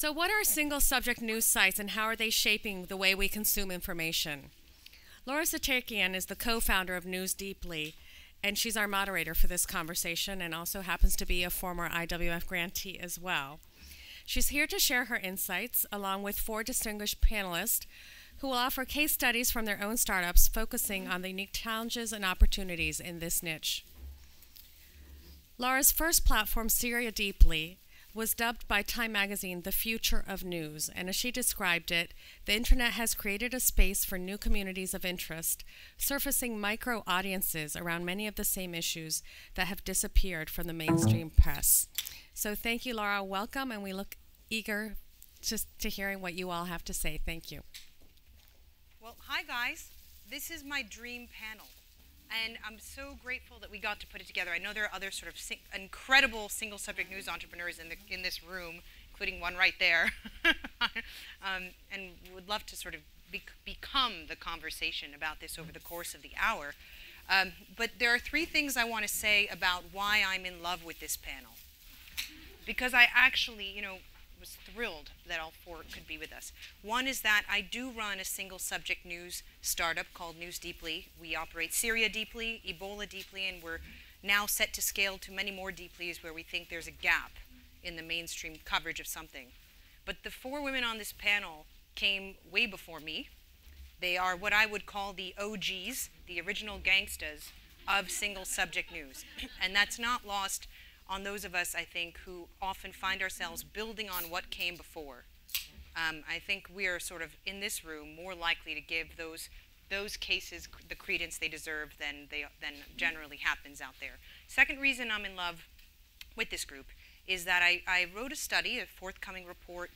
So what are single subject news sites and how are they shaping the way we consume information? Lara Setrakian is the co-founder of News Deeply, and she's our moderator for this conversation and also happens to be a former IWF grantee as well. She's here to share her insights along with 4 distinguished panelists who will offer case studies from their own startups focusing on the unique challenges and opportunities in this niche. Lara's first platform, Syria Deeply, was dubbed by Time magazine the future of news, and as she described it, the internet has created a space for new communities of interest, surfacing micro audiences around many of the same issues that have disappeared from the mainstream press. So thank you, Lara. Welcome, and we look eager to hearing what you all have to say. Thank you. Well, hi guys. This is my dream panel. And I'm so grateful that we got to put it together. I know there are other sort of incredible single subject news entrepreneurs in this room, including one right there, and would love to sort of become the conversation about this over the course of the hour. But there are 3 things I want to say about why I'm in love with this panel. Because I actually, was thrilled that all 4 could be with us. One is that I do run a single subject news startup called News Deeply. We operate Syria Deeply, Ebola Deeply, and we're now set to scale to many more Deeplys where we think there's a gap in the mainstream coverage of something. But the 4 women on this panel came way before me. They are what I would call the OGs, the original gangstas of single subject news. And that's not lost on those of us, I think, who often find ourselves building on what came before. I think we are sort of, in this room, more likely to give those cases the credence they deserve than generally happens out there. Second reason I'm in love with this group is that I wrote a study, a forthcoming report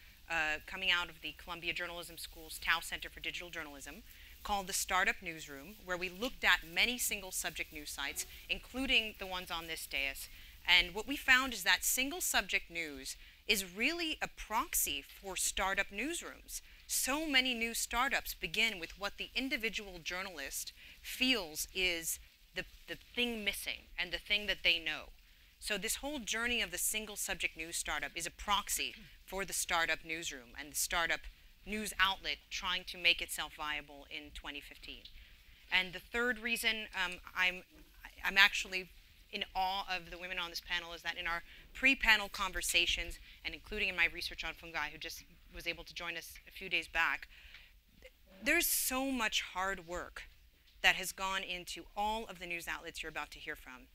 coming out of the Columbia Journalism School's Tao Center for Digital Journalism, called the Startup Newsroom, where we looked at many single subject news sites, including the ones on this dais. And what we found is that single subject news is really a proxy for startup newsrooms. So many new startups begin with what the individual journalist feels is the thing missing and the thing that they know. So this whole journey of the single subject news startup is a proxy for the startup newsroom and the startup news outlet trying to make itself viable in 2015. And the third reason I'm actually in awe of the women on this panel is that in our pre-panel conversations, and including in my research on Fungai, who just was able to join us a few days back, there's so much hard work that has gone into all of the news outlets you're about to hear from.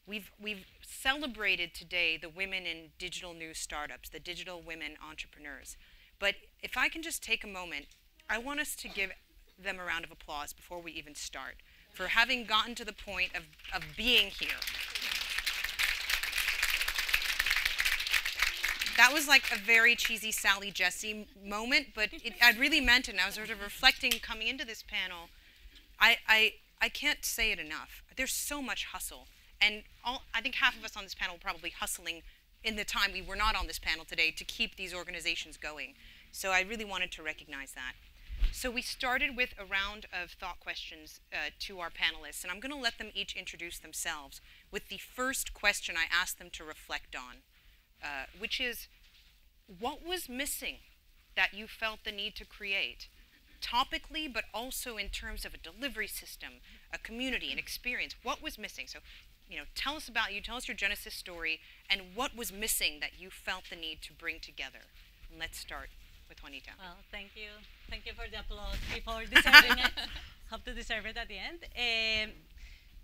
We've celebrated today the women in digital news startups, the digital women entrepreneurs. But if I can just take a moment, I want us to give them a round of applause before we even start, for having gotten to the point of being here. That was like a very cheesy Sally Jesse moment, but I really meant it, and I was sort of reflecting coming into this panel. I can't say it enough. There's so much hustle, and I think half of us on this panel were probably hustling in the time we were not on this panel today to keep these organizations going. So I really wanted to recognize that. So we started with a round of thought questions to our panelists, and I'm going to let them each introduce themselves with the first question I asked them to reflect on, which is, what was missing that you felt the need to create, topically, but also in terms of a delivery system, a community, an experience? What was missing? So, tell us about you, tell us your genesis story, and what was missing that you felt the need to bring together. And let's start with Juanita. Well, thank you. Thank you for the applause before deserving it. Hope to deserve it at the end.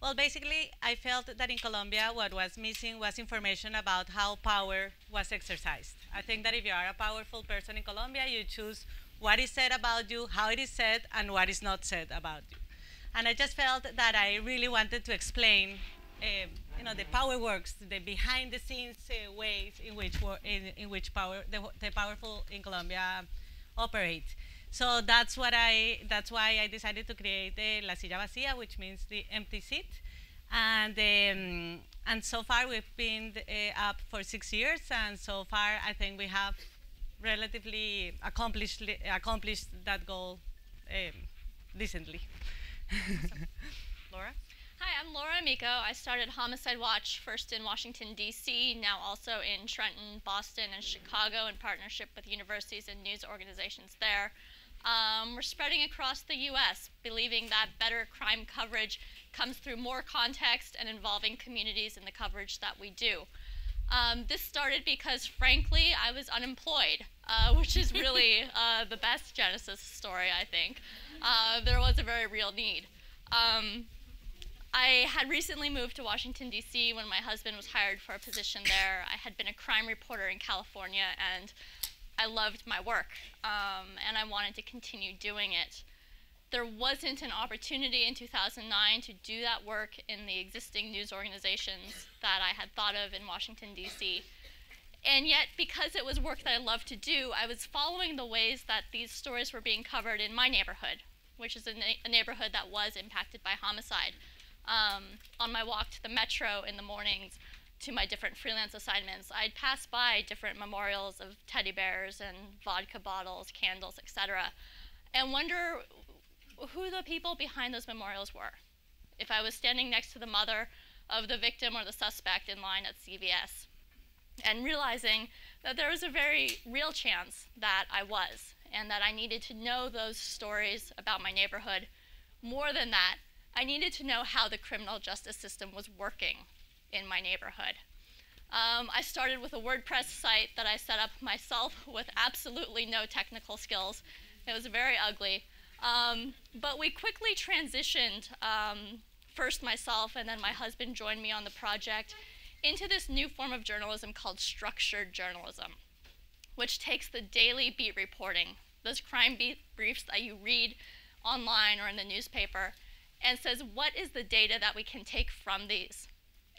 Well, basically, I felt that in Colombia, what was missing was information about how power was exercised. I think that if you are a powerful person in Colombia, you choose what is said about you, how it is said, and what is not said about you. And I just felt that I really wanted to explain the power works, the behind-the-scenes ways in which the powerful in Colombia operate. So that's why I decided to create La Silla Vacía, which means the empty seat. And so far we've been up for 6 years, and so far I think we have relatively accomplished that goal decently. Laura? Hi, I'm Laura Amico. I started Homicide Watch first in Washington, D.C., now also in Trenton, Boston, and Chicago in partnership with universities and news organizations there. We're spreading across the U.S., believing that better crime coverage comes through more context and involving communities in the coverage that we do. This started because, frankly, I was unemployed, which is really the best Genesis story, I think. There was a very real need. I had recently moved to Washington, D.C. when my husband was hired for a position there. I had been a crime reporter in California, and I loved my work, and I wanted to continue doing it. There wasn't an opportunity in 2009 to do that work in the existing news organizations that I had thought of in Washington, D.C. And yet, because it was work that I loved to do, I was following the ways that these stories were being covered in my neighborhood, which is a neighborhood that was impacted by homicide. On my walk to the metro in the mornings, to my different freelance assignments, I'd pass by different memorials of teddy bears and vodka bottles, candles, etc., and wonder who the people behind those memorials were. If I was standing next to the mother of the victim or the suspect in line at CVS, and realizing that there was a very real chance that I was, and that I needed to know those stories about my neighborhood. More than that, I needed to know how the criminal justice system was working in my neighborhood. I started with a WordPress site that I set up myself with absolutely no technical skills. It was very ugly. But we quickly transitioned, first myself and then my husband joined me on the project, into this new form of journalism called structured journalism, which takes the daily beat reporting, those crime beat briefs that you read online or in the newspaper, and says, what is the data that we can take from these?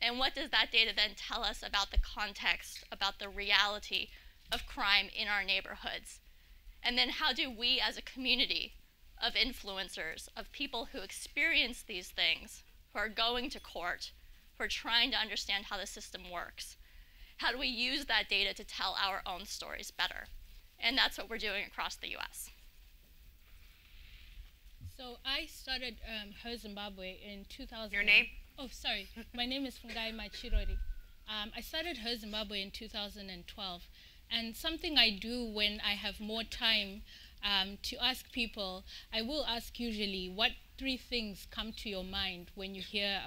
And what does that data then tell us about the context, about the reality of crime in our neighborhoods? And then how do we as a community of influencers, of people who experience these things, who are going to court, who are trying to understand how the system works, how do we use that data to tell our own stories better? And that's what we're doing across the US. So I started Her Zimbabwe in 2000. Your name? Oh, sorry. My name is Fungai Machirori. I started Her Zimbabwe in 2012. And something I do when I have more time to ask people, I will ask usually, what 3 things come to your mind when you hear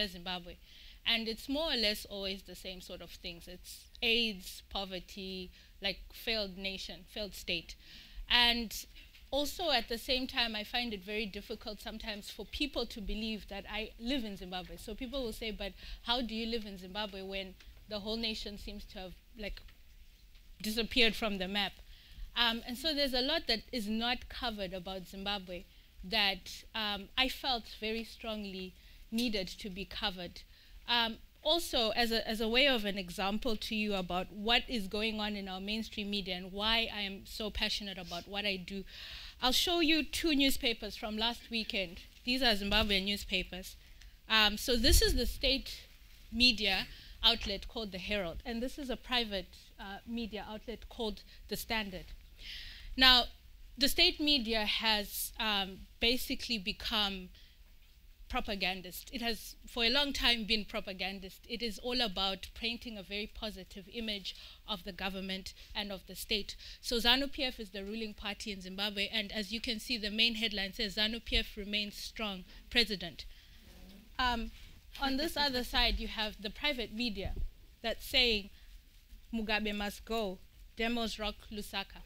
Zimbabwe? And it's more or less always the same sort of things. It's AIDS, poverty, like failed nation, failed state. And also, at the same time, I find it very difficult sometimes for people to believe that I live in Zimbabwe. So people will say, but how do you live in Zimbabwe when the whole nation seems to have disappeared from the map? And so there's a lot that is not covered about Zimbabwe that I felt very strongly needed to be covered. Also, as a way of an example to you about what is going on in our mainstream media and why I am so passionate about what I do, I'll show you 2 newspapers from last weekend. These are Zimbabwean newspapers. So this is the state media outlet called The Herald, and this is a private media outlet called The Standard. Now, the state media has basically become propagandist. It has for a long time been propagandist. It is all about painting a very positive image of the government and of the state. So ZANU-PF is the ruling party in Zimbabwe, and as you can see, the main headline says ZANU-PF remains strong, president. On this other side, you have the private media that's saying Mugabe must go, demos rock Lusaka.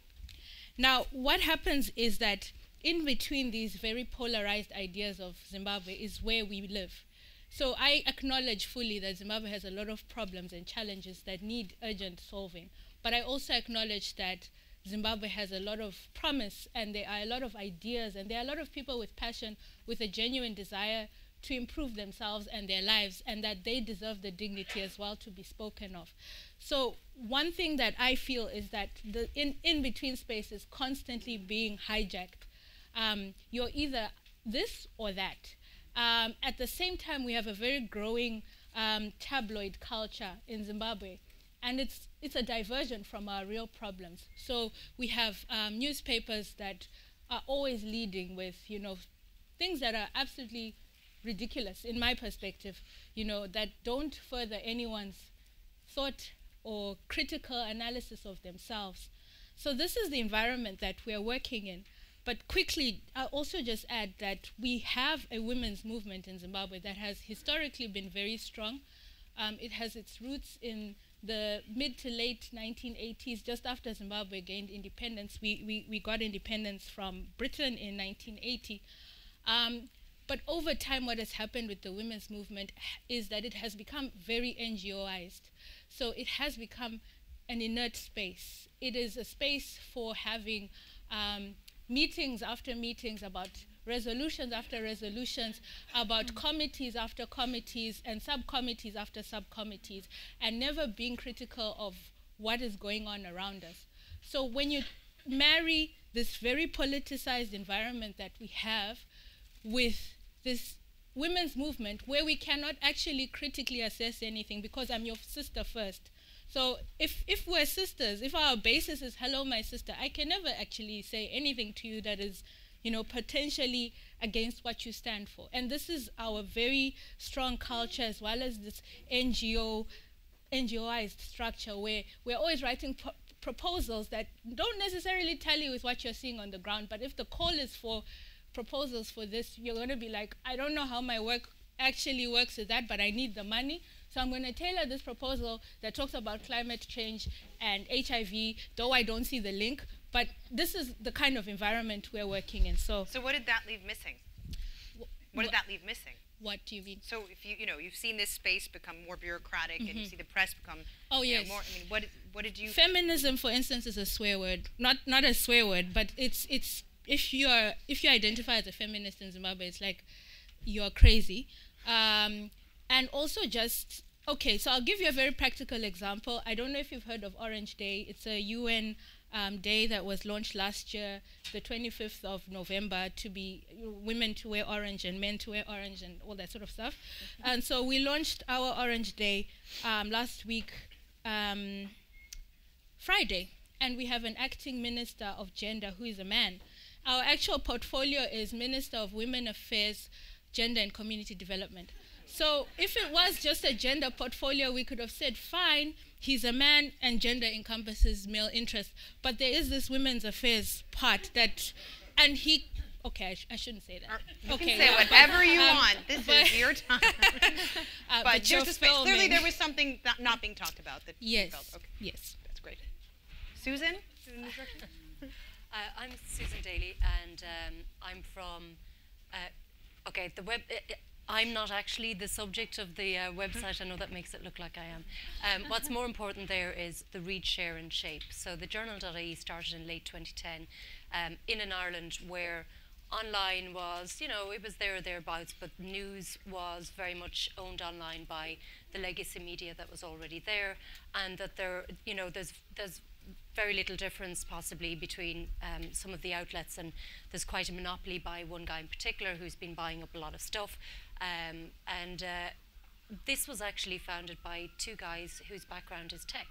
Now, what happens is that in between these very polarized ideas of Zimbabwe is where we live. So I acknowledge fully that Zimbabwe has a lot of problems and challenges that need urgent solving. But I also acknowledge that Zimbabwe has a lot of promise, and there are a lot of ideas, and there are a lot of people with passion, with a genuine desire to improve themselves and their lives, and that they deserve the dignity as well to be spoken of. So one thing that I feel is that the in-between space is constantly being hijacked. You're either this or that. At the same time, we have a very growing tabloid culture in Zimbabwe, and it's a diversion from our real problems. So we have newspapers that are always leading with, things that are absolutely ridiculous in my perspective, you know, that don't further anyone's thought or critical analysis of themselves. So this is the environment that we're working in. But quickly, I'll also just add that we have a women's movement in Zimbabwe that has historically been very strong. It has its roots in the mid to late 1980s, just after Zimbabwe gained independence. We got independence from Britain in 1980. But over time, what has happened with the women's movement is that it has become very NGOized. So it has become an inert space. It is a space for having meetings after meetings about resolutions after resolutions, about committees after committees and subcommittees after subcommittees, and never being critical of what is going on around us. So when you marry this very politicized environment that we have with this women's movement where we cannot actually critically assess anything because I'm your sister first. So if we're sisters, if our basis is hello, my sister, I can never actually say anything to you that is, you know, potentially against what you stand for. And this is our very strong culture, as well as this NGOized structure where we're always writing proposals that don't necessarily tally with what you're seeing on the ground. But if the call is for proposals for this, you're going to be like, I don't know how my work actually works with that, but I need the money. So I'm going to tailor this proposal that talks about climate change and HIV, though I don't see the link. But this is the kind of environment we're working in. So what did that leave missing? What did that leave missing? What do you mean? So if you've seen this space become more bureaucratic, and you see the press become yes. more. I mean, what did you? Feminism, for instance, is a swear word. Not a swear word, but it's if you identify as a feminist in Zimbabwe, it's like you're crazy. And also just, okay, so I'll give you a very practical example. I don't know if you've heard of Orange Day. It's a UN day that was launched last year, the 25th of November, to be women to wear orange and men to wear orange and all that sort of stuff. And so we launched our Orange Day last week, Friday, and we have an acting minister of gender who is a man. Our actual portfolio is Minister of Women Affairs, Gender and Community Development. So if it was just a gender portfolio, we could have said, fine, he's a man and gender encompasses male interest. But there is this women's affairs part that, and he, okay, I shouldn't say that. You okay, can say whatever you want. This is your time. But here's the space. Clearly there was something not being talked about that you felt. Okay. Yes. That's great. Susan? I'm Susan Daly, and I'm from, okay, the web, I'm not actually the subject of the website. I know that makes it look like I am. What's more important there is the read, share and shape. So TheJournal.ie started in late 2010 in an Ireland where online was, it was there or thereabouts, but news was very much owned online by the legacy media that was already there, and that there's very little difference possibly between some of the outlets, and there's quite a monopoly by one guy in particular who's been buying up a lot of stuff. This was actually founded by two guys whose background is tech.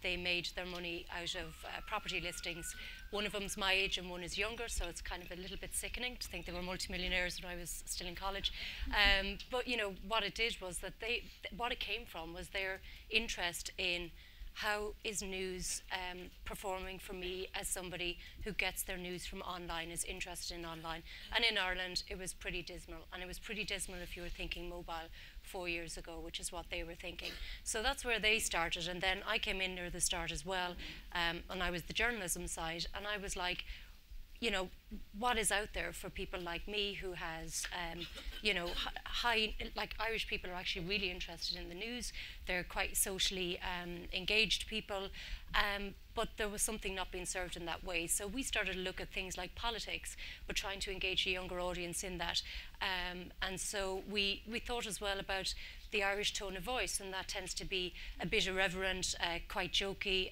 They made their money out of property listings. One of them's my age and one is younger, so it's kind of a little bit sickening to think they were multimillionaires when I was still in college. But what it did was that what it came from was their interest in how is news performing for me as somebody who gets their news from online, is interested in online. And in Ireland, it was pretty dismal. And it was pretty dismal if you were thinking mobile 4 years ago, which is what they were thinking. So that's where they started. And then I came in near the start as well, and I was the journalism side. And I was like, what is out there for people like me who has, Irish people are actually really interested in the news. They're quite socially engaged people, but there was something not being served in that way. So we started to look at things like politics, but trying to engage a younger audience in that. And so we thought as well about the Irish tone of voice, and that tends to be a bit irreverent, quite jokey,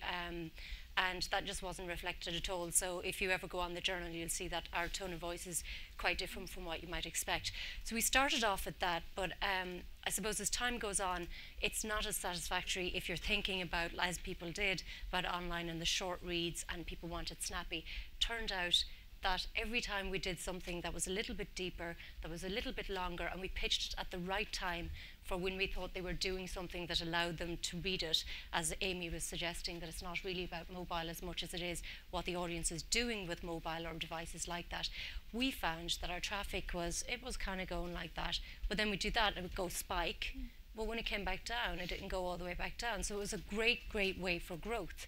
and that just wasn't reflected at all. So if you ever go on the journal, you'll see that our tone of voice is quite different from what you might expect. So we started off at that, but I suppose as time goes on, it's not as satisfactory if you're thinking about, as people did, about online and the short reads and people want it snappy. Turned out that every time we did something that was a little bit deeper, that was a little bit longer, and we pitched it at the right time for when we thought they were doing something that allowed them to read it, as Amy was suggesting, that it's not really about mobile as much as it is what the audience is doing with mobile or devices like that. We found that our traffic was kind of going like that, but then we do that and it would go spike, but when it came back down, it didn't go all the way back down. So it was a great, great way for growth.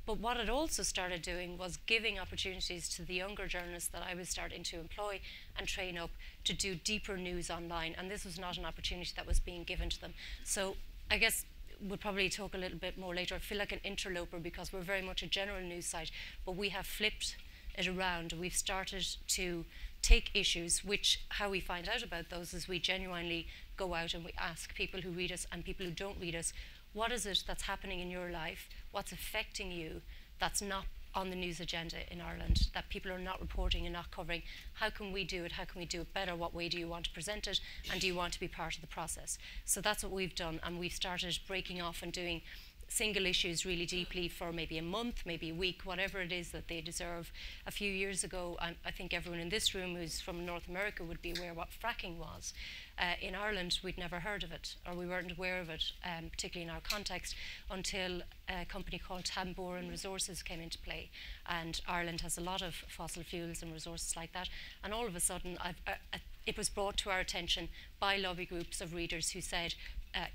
But what it also started doing was giving opportunities to the younger journalists that I was starting to employ and train up to do deeper news online. And this was not an opportunity that was being given to them. So I guess we'll probably talk a little bit more later. I feel like an interloper because we're very much a general news site, but we have flipped it around. We've started to take issues, which how we find out about those is we genuinely go out and we ask people who read us and people who don't read us, what is it that's happening in your life? What's affecting you that's not on the news agenda in Ireland, that people are not reporting and not covering? How can we do it? How can we do it better? What way do you want to present it? And do you want to be part of the process? So that's what we've done, and we've started breaking off and doing single issues really deeply for maybe a month, maybe a week, whatever it is that they deserve. A few years ago, I think everyone in this room who's from North America would be aware what fracking was. In Ireland, we'd never heard of it, or we weren't aware of it, particularly in our context, until a company called Tamboran Resources came into play. And Ireland has a lot of fossil fuels and resources like that. And all of a sudden, it was brought to our attention by lobby groups of readers who said,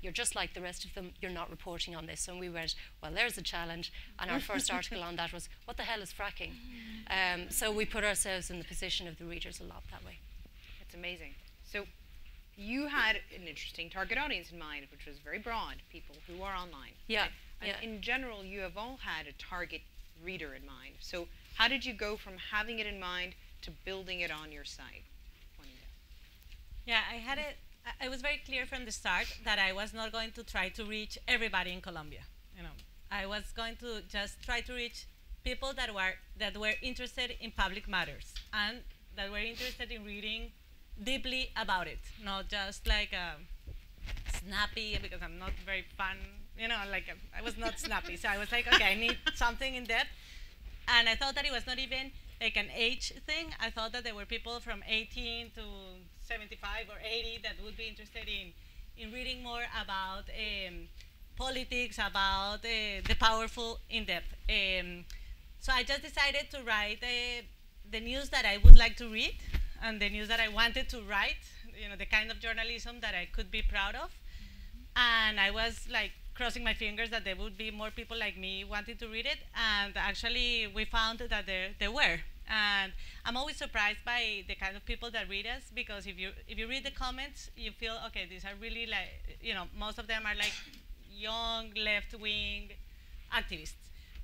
you're just like the rest of them, you're not reporting on this. And we went, well, there's a challenge. And our first article on that was, what the hell is fracking? So we put ourselves in the position of the readers a lot that way. That's amazing. So you had an interesting target audience in mind, which was very broad, people who are online. Yeah. Right? And in general, you have all had a target reader in mind. So how did you go from having it in mind to building it on your site? Juanita. Yeah, I was very clear from the start that I was not going to try to reach everybody in Colombia. I was going to just try to reach people that were interested in public matters and that were interested in reading deeply about it, not just like snappy, because I'm not very fun, I was not snappy. So I was like, okay, I need something in depth. And I thought that it was not even like an age thing. I thought that there were people from 18 to 75 or 80 that would be interested in reading more about politics, about the powerful in depth. So I just decided to write the news that I would like to read and the news that I wanted to write, the kind of journalism that I could be proud of. And I was like crossing my fingers that there would be more people like me wanting to read it. And actually we found that there were. And I'm always surprised by the kind of people that read us, because if you read the comments, you feel, okay, these are really like, most of them are like young left-wing activists.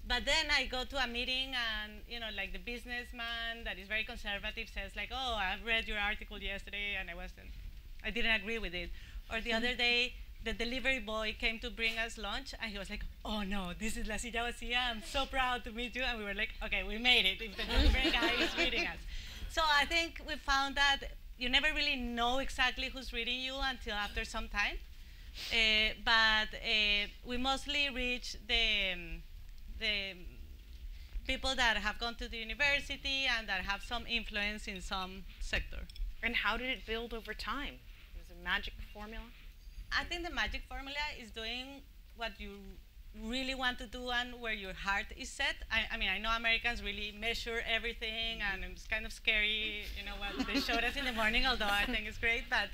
But then I go to a meeting and, like the businessman that is very conservative says like, oh, I read your article yesterday and I didn't agree with it. Or the other day, the delivery boy came to bring us lunch and he was like, oh no, this is La Silla Vacía, I'm so proud to meet you. And we were like, okay, we made it, if the delivery guy is reading us. So I think we found that you never really know exactly who's reading you until after some time. But we mostly reach the people that have gone to the university and that have some influence in some sector. And how did it build over time? Was it a magic formula? I think the magic formula is doing what you really want to do and where your heart is set. I mean, I know Americans really measure everything, and it's kind of scary, what they showed us in the morning, although I think it's great, but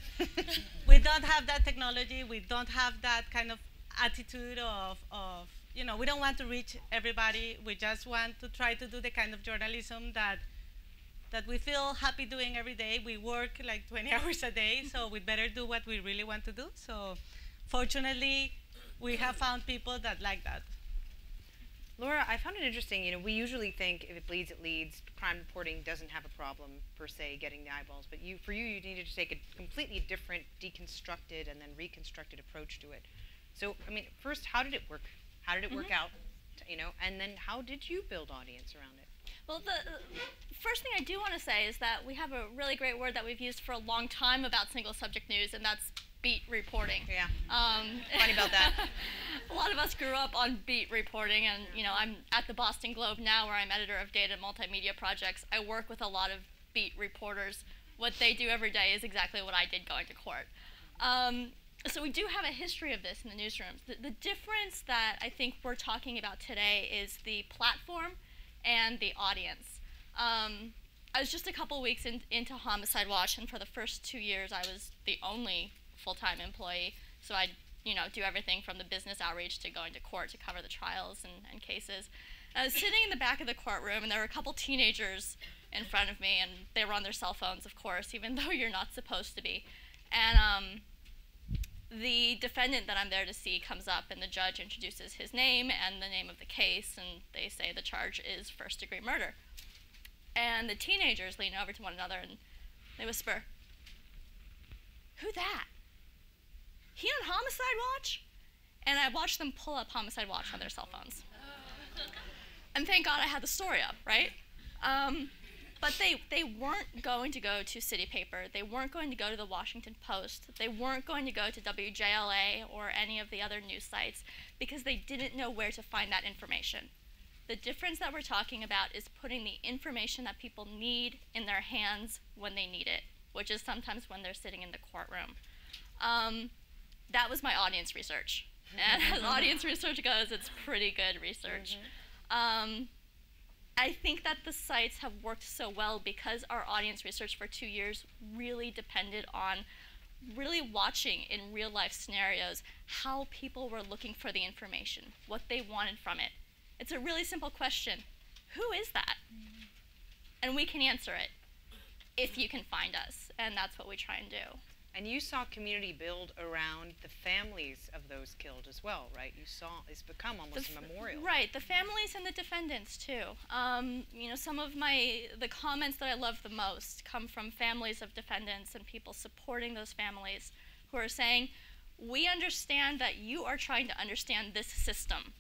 we don't have that technology. We don't have that kind of attitude of we don't want to reach everybody. We just want to try to do the kind of journalism that we feel happy doing every day. We work like 20 hours a day, so we better do what we really want to do. So fortunately, we have found people that like that. Laura, I found it interesting, we usually think if it bleeds, it leads. Crime reporting doesn't have a problem, per se, getting the eyeballs. But you needed to take a completely different, deconstructed and then reconstructed approach to it. So, I mean, first, how did it work? How did it work out? And then how did you build audience around it? Well, the first thing I do want to say is that we have a really great word that we've used for a long time about single subject news, and that's beat reporting. Yeah. Funny about that. A lot of us grew up on beat reporting, and you know, I'm at the Boston Globe now, where I'm editor of data and multimedia projects. I work with a lot of beat reporters. What they do every day is exactly what I did going to court. So we do have a history of this in the newsrooms. The difference that I think we're talking about today is the platform and the audience. I was just a couple weeks into Homicide Watch, and for the first 2 years, I was the only full-time employee. So I'd do everything from the business outreach to going to court to cover the trials and cases. And I was sitting in the back of the courtroom, and there were a couple teenagers in front of me, and they were on their cell phones, of course, even though you're not supposed to be. And the defendant that I'm there to see comes up, and the judge introduces his name and the name of the case, and they say the charge is first-degree murder. And the teenagers lean over to one another, and they whisper, "Who that? He on Homicide Watch?" And I watched them pull up Homicide Watch on their cell phones. And thank God I had the story up, right? But they weren't going to go to City Paper. They weren't going to go to the Washington Post. They weren't going to go to WJLA or any of the other news sites because they didn't know where to find that information. The difference that we're talking about is putting the information that people need in their hands when they need it, which is sometimes when they're sitting in the courtroom. That was my audience research. And as audience research goes, it's pretty good research. I think that the sites have worked so well because our audience research for 2 years really depended on really watching in real life scenarios how people were looking for the information, what they wanted from it. It's a really simple question. Who is that? And we can answer it if you can find us, and that's what we try and do. And you saw community build around the families of those killed as well, right? You saw it's become almost a memorial. Right, the families and the defendants too. Some of the comments that I love the most come from families of defendants and people supporting those families who are saying, "We understand that you are trying to understand this system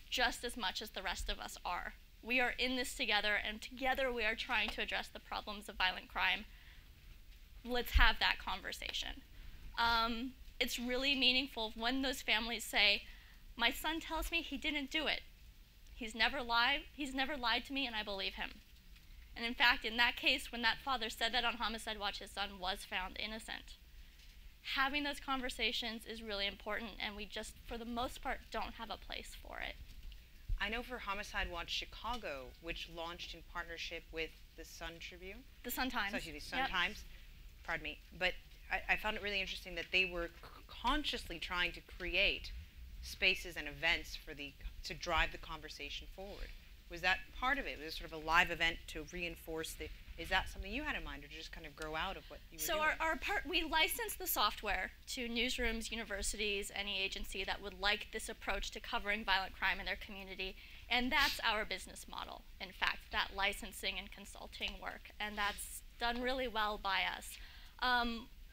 just as much as the rest of us are. We are in this together, and together we are trying to address the problems of violent crime. Let's have that conversation." It's really meaningful when those families say, "My son tells me he didn't do it. He's never lied to me, and I believe him." And in fact, in that case, when that father said that on Homicide Watch, his son was found innocent. Having those conversations is really important, and we just, for the most part, don't have a place for it. I know for Homicide Watch Chicago, which launched in partnership with the Sun Tribune. The Sun-Times. So, the Sun-Times. Pardon me. But I found it really interesting that they were consciously trying to create spaces and events to drive the conversation forward. Was that part of it? Was it sort of a live event to reinforce is that something you had in mind, or to just kind of grow out of what you were doing? So we license the software to newsrooms, universities, any agency that would like this approach to covering violent crime in their community, and that's our business model, in fact, that licensing and consulting work, and that's done really well by us.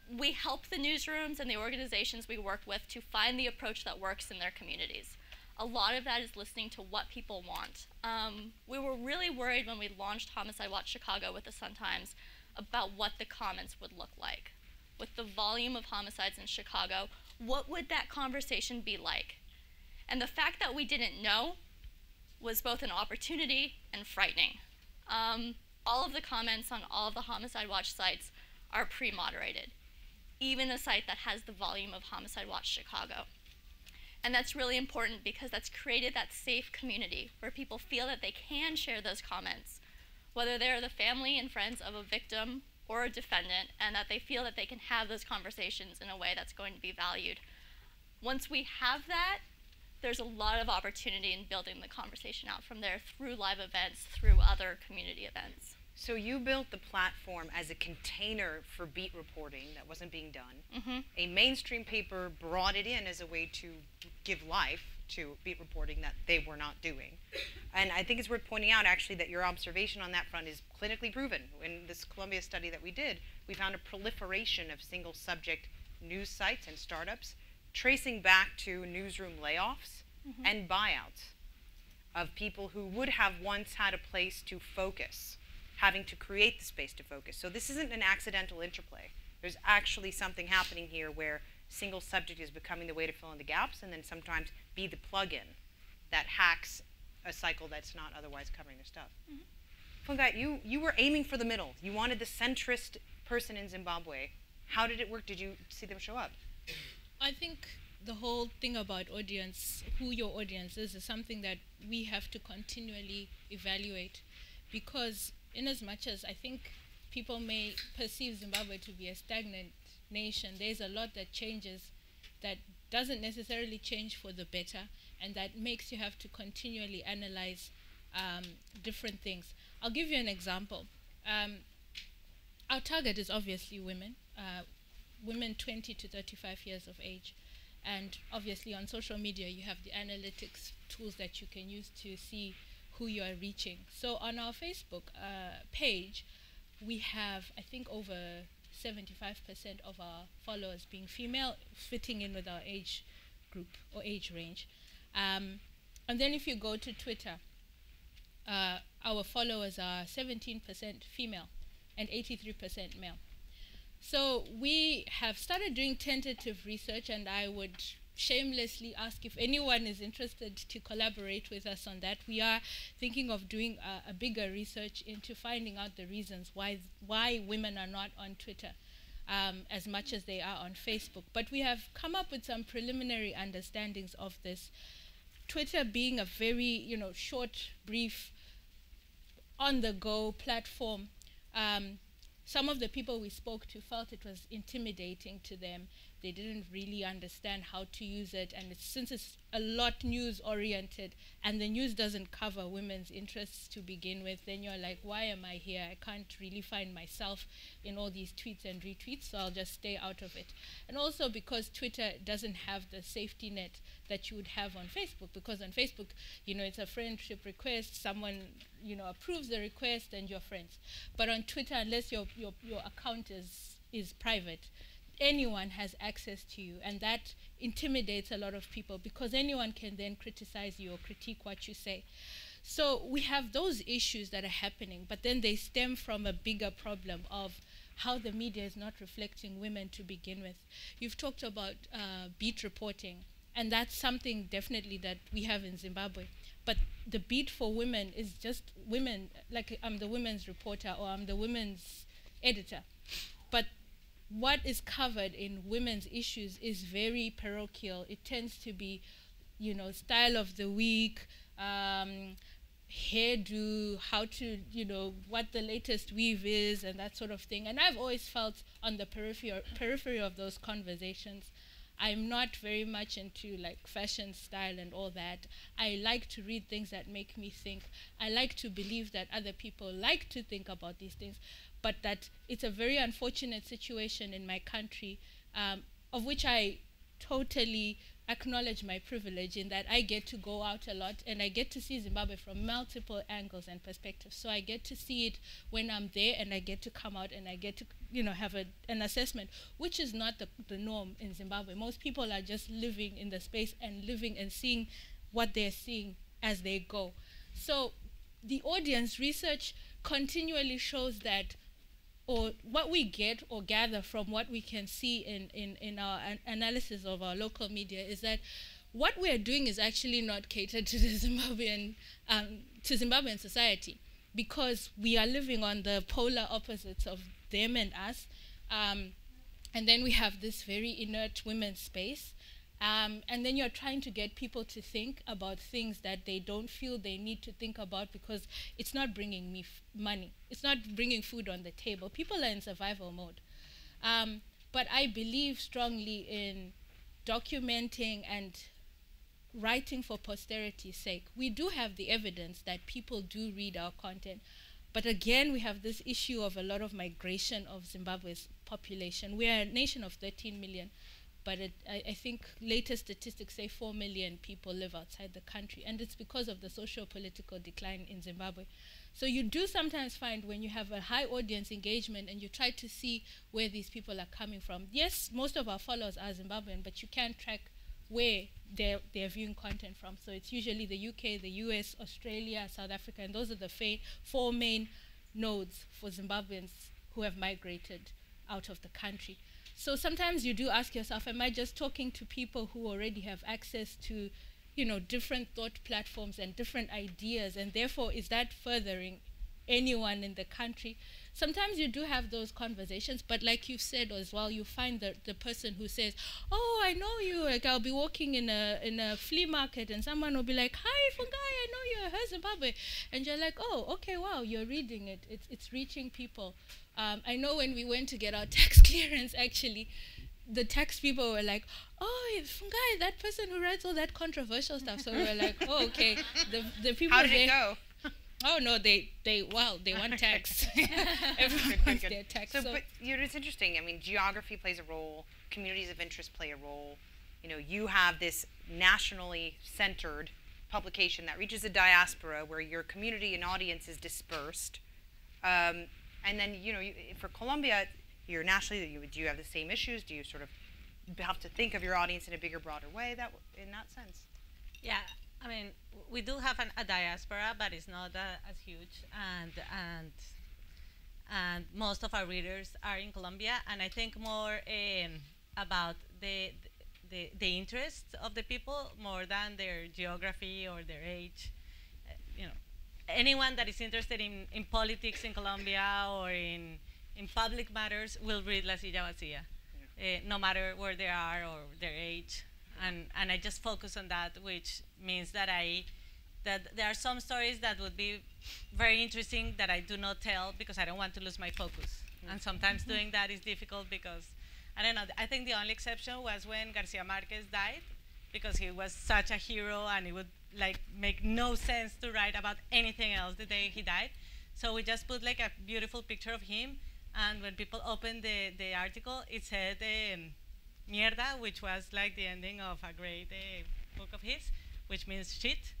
We help the newsrooms and the organizations we work with to find the approach that works in their communities. A lot of that is listening to what people want. We were really worried when we launched Homicide Watch Chicago with the Sun-Times about what the comments would look like. With the volume of homicides in Chicago, what would that conversation be like? And the fact that we didn't know was both an opportunity and frightening. All of the comments on all of the Homicide Watch sites are pre-moderated, even a site that has the volume of Homicide Watch Chicago. And that's really important because that's created that safe community where people feel that they can share those comments, whether they're the family and friends of a victim or a defendant, and that they feel that they can have those conversations in a way that's going to be valued. Once we have that, there's a lot of opportunity in building the conversation out from there through live events, through other community events. So you built the platform as a container for beat reporting that wasn't being done. A mainstream paper brought it in as a way to give life to beat reporting that they were not doing. And I think it's worth pointing out, actually, that your observation on that front is clinically proven. In this Colombia study that we did, we found a proliferation of single subject news sites and startups tracing back to newsroom layoffs and buyouts of people who would have once had a place to focus, having to create the space to focus. So this isn't an accidental interplay. There's actually something happening here where single subject is becoming the way to fill in the gaps, and then sometimes be the plug-in that hacks a cycle that's not otherwise covering their stuff. Fungai, you were aiming for the middle. You wanted the centrist person in Zimbabwe. How did it work? Did you see them show up? I think the whole thing about audience, who your audience is something that we have to continually evaluate, because in as much as I think people may perceive Zimbabwe to be a stagnant nation, there's a lot that changes that doesn't necessarily change for the better, and that makes you have to continually analyze different things. I'll give you an example. Our target is obviously women, women 20 to 35 years of age. And obviously on social media, you have the analytics tools that you can use to see who you are reaching. So on our Facebook page, we have, I think, over 75% of our followers being female, fitting in with our age group or age range. And then if you go to Twitter, our followers are 17% female and 83% male. So we have started doing tentative research, and I would shamelessly ask if anyone is interested to collaborate with us on that. We are thinking of doing a bigger research into finding out the reasons why women are not on Twitter as much as they are on Facebook. But we have come up with some preliminary understandings of this. Twitter being a very, short, brief, on-the-go platform, some of the people we spoke to felt it was intimidating to them. They didn't really understand how to use it, and since it's a lot news-oriented, and the news doesn't cover women's interests to begin with, then you're like, why am I here? I can't really find myself in all these tweets and retweets, so I'll just stay out of it. And also because Twitter doesn't have the safety net that you would have on Facebook, because on Facebook, it's a friendship request, someone, approves the request, and you're friends. But on Twitter, unless your account is private, anyone has access to you, and that intimidates a lot of people because anyone can then criticize you or critique what you say. So we have those issues that are happening, but then they stem from a bigger problem of how the media is not reflecting women to begin with. You've talked about beat reporting, and that's something definitely that we have in Zimbabwe. But the beat for women is just women, like I'm the women's reporter or I'm the women's editor. But what is covered in women's issues is very parochial. It tends to be, style of the week, hairdo, how to, what the latest weave is, and that sort of thing. And I've always felt on the periphery of those conversations. I'm not very much into fashion style and all that. I like to read things that make me think. I like to believe that other people like to think about these things, but that it's a very unfortunate situation in my country, of which I totally acknowledge my privilege in that I get to go out a lot and I get to see Zimbabwe from multiple angles and perspectives. So I get to see it when I'm there, and I get to come out and I get to have an assessment, which is not the norm in Zimbabwe. Most people are just living in the space and living and seeing what they're seeing as they go. So the audience research continually shows that, or what we get or gather from what we can see in our analysis of our local media, is that what we're doing is actually not catered to the Zimbabwean society, because we are living on the polar opposites of them and us. And then we have this very inert women's space. And then you're trying to get people to think about things that they don't feel they need to think about because it's not bringing me money. It's not bringing food on the table. People are in survival mode. But I believe strongly in documenting and writing for posterity's sake. We do have the evidence that people do read our content. But again, we have this issue of a lot of migration of Zimbabwe's population. We are a nation of 13 million. But I think latest statistics say 4 million people live outside the country, and it's because of the socio-political decline in Zimbabwe. So you do sometimes find when you have a high audience engagement and you try to see where these people are coming from. Yes, most of our followers are Zimbabwean, but you can't track where they're viewing content from. So it's usually the UK, the US, Australia, South Africa, and those are the 4 main nodes for Zimbabweans who have migrated out of the country. So sometimes you do ask yourself, am I just talking to people who already have access to, you know, different thought platforms and different ideas, and therefore is that furthering anyone in the country? Sometimes you do have those conversations, but like you said as well, you find the person who says, oh, I know you, like I'll be walking in a flea market and someone will be like, hi, Fungai, I know you're her Zimbabwe. And you're like, oh, okay, wow, you're reading it. It's reaching people. I know when we went to get our tax clearance, actually, the tax people were like, oh, Fungai, that person who writes all that controversial stuff. So we were like, oh, okay. The people How did it go? Oh no, they want tax. Everyone wants their tax. So, but you know, it's interesting. I mean, geography plays a role. Communities of interest play a role. You know, you have this nationally centered publication that reaches a diaspora where your community and audience is dispersed. And then, you know, for Colombia, you're nationally. Do you have the same issues? Do you sort of have to think of your audience in a bigger, broader way? In that sense. Yeah. I mean, we do have a diaspora, but it's not as huge, and most of our readers are in Colombia. And I think more about the interests of the people more than their geography or their age. You know, anyone that is interested in politics in Colombia or in public matters will read La Silla Vacía, no matter where they are or their age. And I just focus on that, which means that there are some stories that would be very interesting that I do not tell because I don't want to lose my focus. And sometimes doing that is difficult because, I don't know, I think the only exception was when Garcia Marquez died, because he was such a hero and it would like make no sense to write about anything else the day he died. So we just put like a beautiful picture of him, and when people opened the article, it said Mierda, which was like the ending of a great book of his, which means shit,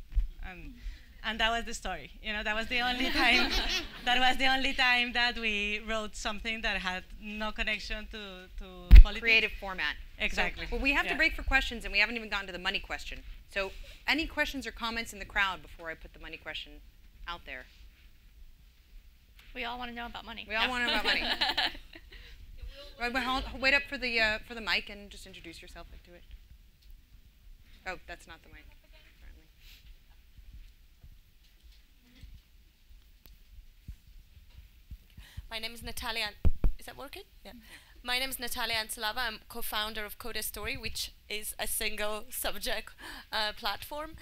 and that was the story. You know, that was the only time. That was the only time that we wrote something that had no connection to politics. Creative format. Exactly. So, well, we have to break for questions, and we haven't even gotten to the money question. So, any questions or comments in the crowd before I put the money question out there? We all want to know about money. We all want to know about money. Wait up for the mic and just introduce yourself to it. Oh, that's not the mic. Apparently. My name is Natalia. Is that working? Yeah. My name is Natalia Anselava. I'm co-founder of Code Story, which is a single subject platform.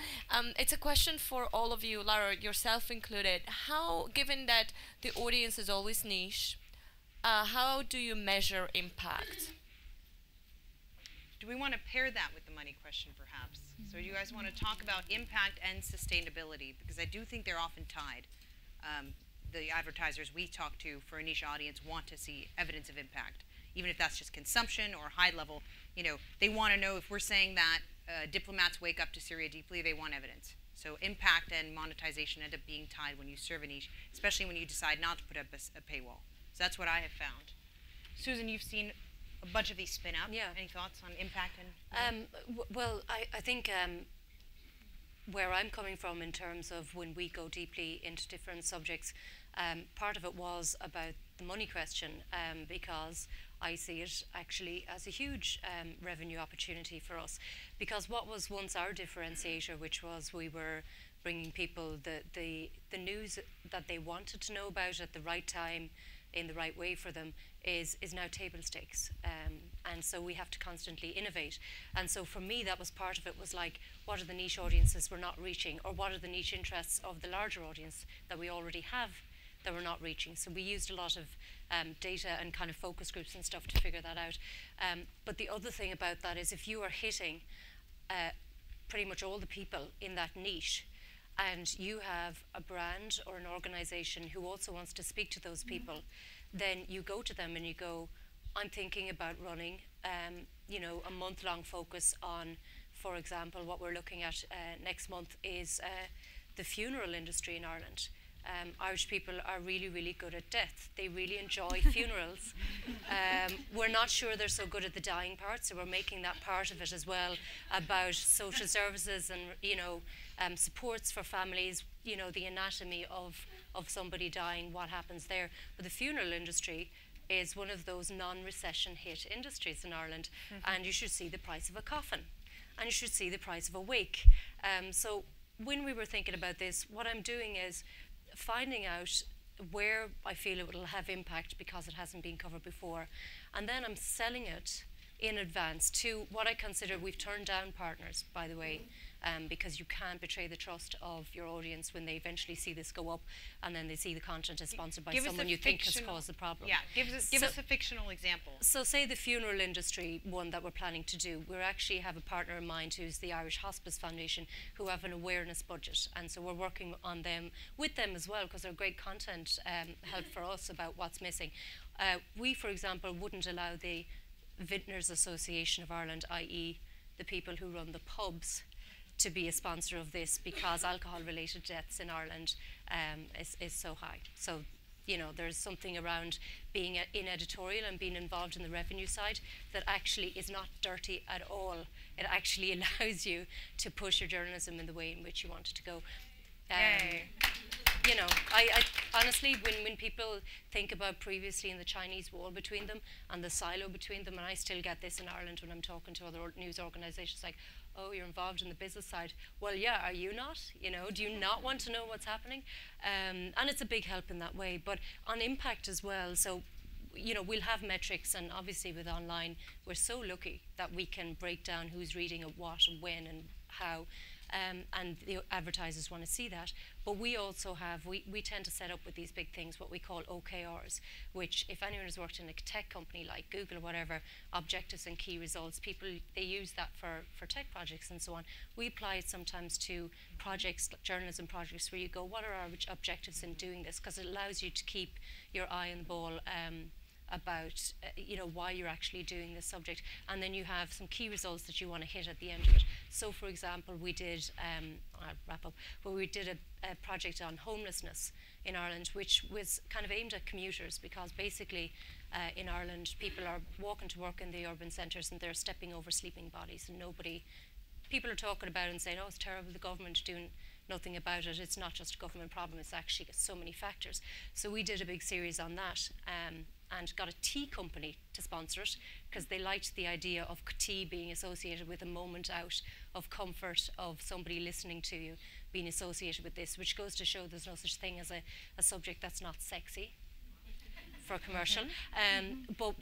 It's a question for all of you, Lara, yourself included. How, given that the audience is always niche, how do you measure impact? Do we want to pair that with the money question, perhaps? So you guys want to talk about impact and sustainability, because I do think they're often tied. The advertisers we talk to for a niche audience want to see evidence of impact, even if that's just consumption or high level. You know, they want to know if we're saying that diplomats wake up to Syria Deeply, they want evidence. So impact and monetization end up being tied when you serve a niche, especially when you decide not to put up a paywall. So that's what I have found. Susan, you've seen a bunch of these spin up. Yeah. Any thoughts on impact and? Well, I think where I'm coming from in terms of when we go deeply into different subjects, part of it was about the money question, because I see it actually as a huge revenue opportunity for us. Because what was once our differentiator, which was we were bringing people the news that they wanted to know about at the right time, in the right way for them, is now table stakes. And so we have to constantly innovate. And so for me, that was part of it, was like, what are the niche audiences we're not reaching, or what are the niche interests of the larger audience that we already have that we're not reaching? So we used a lot of data and kind of focus groups and stuff to figure that out. But the other thing about that is, if you are hitting pretty much all the people in that niche, and you have a brand or an organization who also wants to speak to those people, then you go to them and you go, I'm thinking about running you know, a month-long focus on, for example, what we're looking at next month is the funeral industry in Ireland. Irish people are really, really good at death. They really enjoy funerals. We're not sure they're so good at the dying part, so we're making that part of it as well, about social services and, you know, supports for families, you know, the anatomy of somebody dying, what happens there. But the funeral industry is one of those non-recession hit industries in Ireland, and you should see the price of a coffin, and you should see the price of a wake. So when we were thinking about this, what I'm doing is finding out where I feel it will have impact because it hasn't been covered before, and then I'm selling it in advance to what I consider, we've turned down partners, by the way, because you can't betray the trust of your audience when they eventually see this go up and then they see the content is sponsored by someone you think has caused the problem. Yeah, give us a fictional example. So say the funeral industry one that we're planning to do, we actually have a partner in mind who's the Irish Hospice Foundation, who have an awareness budget, and so we're working on them with them as well, because they're great content help for us about what's missing. We, for example, wouldn't allow the Vintners Association of Ireland, i.e. the people who run the pubs, to be a sponsor of this, because alcohol-related deaths in Ireland is so high. So, you know, there's something around being in editorial and being involved in the revenue side that actually is not dirty at all. It actually allows you to push your journalism in the way in which you want it to go. You know, I honestly, when people think about previously in the Chinese wall between them and the silo between them, and I still get this in Ireland when I'm talking to other news organisations, like, oh, you're involved in the business side. Well, yeah, are you not? You know, do you not want to know what's happening? And it's a big help in that way. But on impact as well, so, you know, we'll have metrics, and obviously with online, we're so lucky that we can break down who's reading at what and when and how. And the advertisers want to see that. But we also have, we tend to set up with these big things what we call OKRs, which if anyone has worked in a tech company like Google or whatever, objectives and key results, people, they use that for tech projects and so on. We apply it sometimes to projects, journalism projects, where you go, what are our objectives in doing this? Because it allows you to keep your eye on the ball about you know, why you're actually doing this subject, and then you have some key results that you want to hit at the end of it. So for example, we did I'll wrap up, but we did a project on homelessness in Ireland, which was kind of aimed at commuters, because basically in Ireland people are walking to work in the urban centres and they're stepping over sleeping bodies, and people are talking about it and saying, oh, it's terrible, the government doing nothing about it. It's not just a government problem, it's actually got so many factors. So we did a big series on that, and got a tea company to sponsor it, because they liked the idea of tea being associated with a moment out of comfort of somebody listening to you being associated with this, which goes to show there's no such thing as a subject that's not sexy for a commercial. But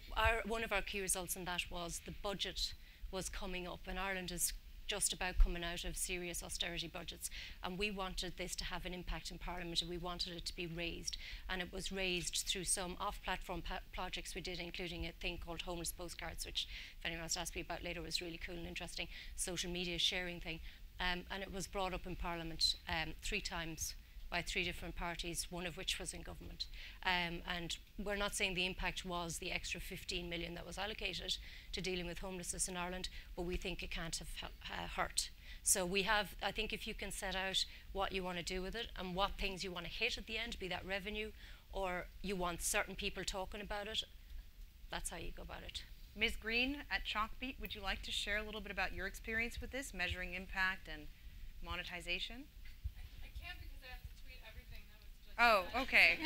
one of our key results in that was the budget was coming up, and Ireland is just about coming out of serious austerity budgets, and we wanted this to have an impact in Parliament, and we wanted it to be raised, and it was raised through some off-platform projects we did, including a thing called homeless postcards, which if anyone wants to ask me about later was really cool and interesting, social media sharing thing, and it was brought up in Parliament 3 times by 3 different parties, one of which was in government. And we're not saying the impact was the extra 15 million that was allocated to dealing with homelessness in Ireland, but we think it can't have hurt. So we have, I think if you can set out what you want to do with it and what things you want to hit at the end, be that revenue, or you want certain people talking about it, that's how you go about it. Ms. Green at Chalkbeat, would you like to share a little bit about your experience with this, measuring impact and monetization? Oh, okay.